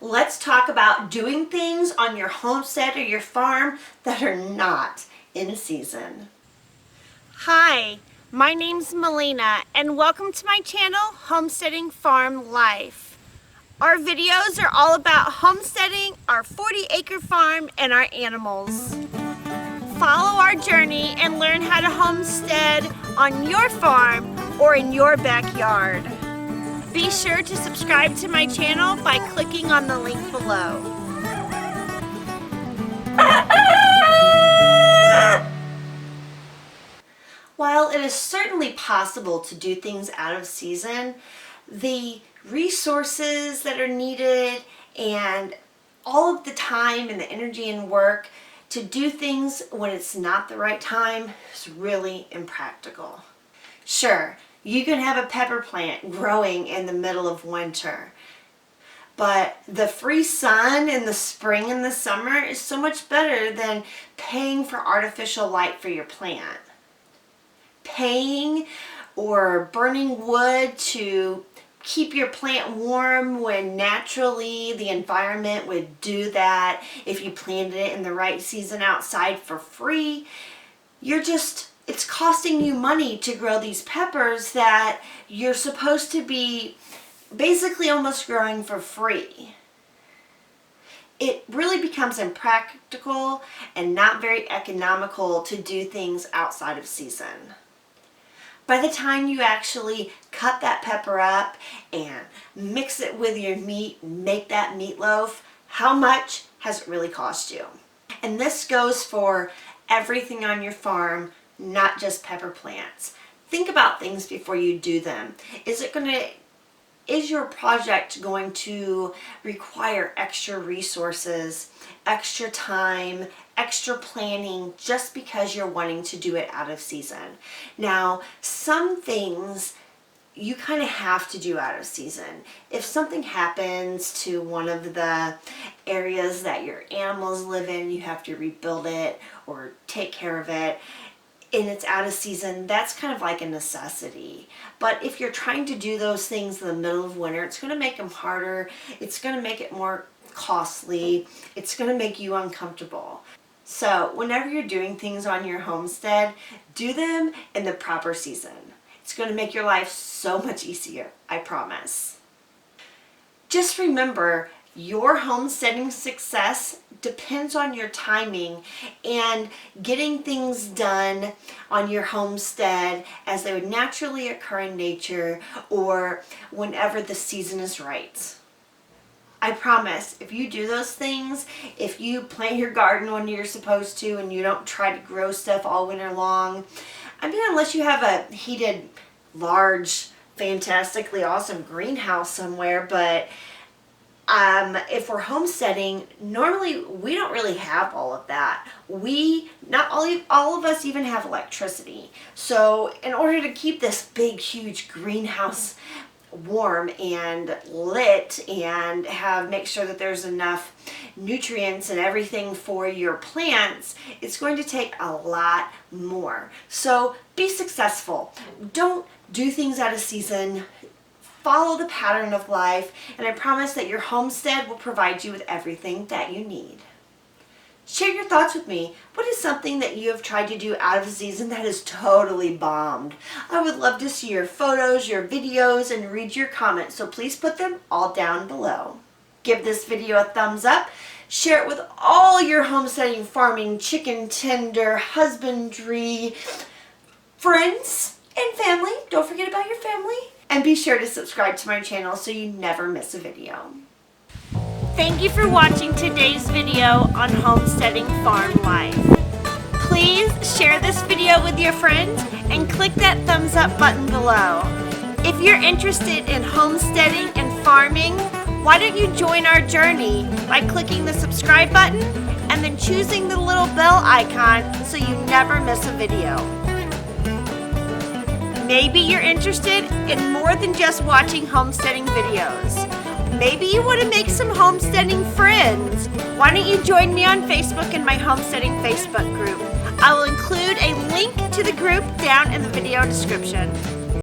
let's talk about doing things on your homestead or your farm that are not in season. Hi, my name's Melina and welcome to my channel, Homesteading Farm Life. Our videos are all about homesteading, our 40-acre farm, and our animals. Follow our journey and learn how to homestead on your farm or in your backyard. Be sure to subscribe to my channel by clicking on the link below. While it is certainly possible to do things out of season, the resources that are needed and all of the time and the energy and work to do things when it's not the right time is really impractical. Sure, you can have a pepper plant growing in the middle of winter, but the free sun in the spring and the summer is so much better than paying for artificial light for your plant. Paying or burning wood to keep your plant warm when naturally the environment would do that if you planted it in the right season outside for free. It's costing you money to grow these peppers that you're supposed to be basically almost growing for free. It really becomes impractical and not very economical to do things outside of season. By the time you actually cut that pepper up and mix it with your meat and make that meatloaf, how much has it really cost you? And this goes for everything on your farm, not just pepper plants. Think about things before you do them. Is your project going to require extra resources, extra time, extra planning just because you're wanting to do it out of season? Now, some things you kind of have to do out of season. If something happens to one of the areas that your animals live in, you have to rebuild it or take care of it, and it's out of season, that's kind of like a necessity. But if you're trying to do those things in the middle of winter, it's going to make them harder, it's going to make it more costly, it's going to make you uncomfortable. So whenever you're doing things on your homestead, do them in the proper season. It's going to make your life so much easier, I promise. Just remember, your homesteading success depends on your timing and getting things done on your homestead as they would naturally occur in nature or whenever the season is right. I promise, if you do those things, if you plant your garden when you're supposed to and you don't try to grow stuff all winter long, I mean, unless you have a heated, large, fantastically awesome greenhouse somewhere, but if we're homesteading, normally we don't really have all of that. Not all of us even have electricity. So in order to keep this big, huge greenhouse warm and lit and make sure that there's enough nutrients and everything for your plants, it's going to take a lot more. So be successful. Don't do things out of season. Follow the pattern of life, and I promise that your homestead will provide you with everything that you need. Share your thoughts with me. What is something that you have tried to do out of season that is totally bombed? I would love to see your photos, your videos, and read your comments, so please put them all down below. Give this video a thumbs up. Share it with all your homesteading, farming, chicken tender, husbandry friends and family. Don't forget about your family. And be sure to subscribe to my channel so you never miss a video. Thank you for watching today's video on Homesteading Farm Life. Please share this video with your friends and click that thumbs up button below. If you're interested in homesteading and farming, why don't you join our journey by clicking the subscribe button and then choosing the little bell icon so you never miss a video. Maybe you're interested in more than just watching homesteading videos. Maybe you want to make some homesteading friends. Why don't you join me on Facebook in my homesteading Facebook group? I will include a link to the group down in the video description.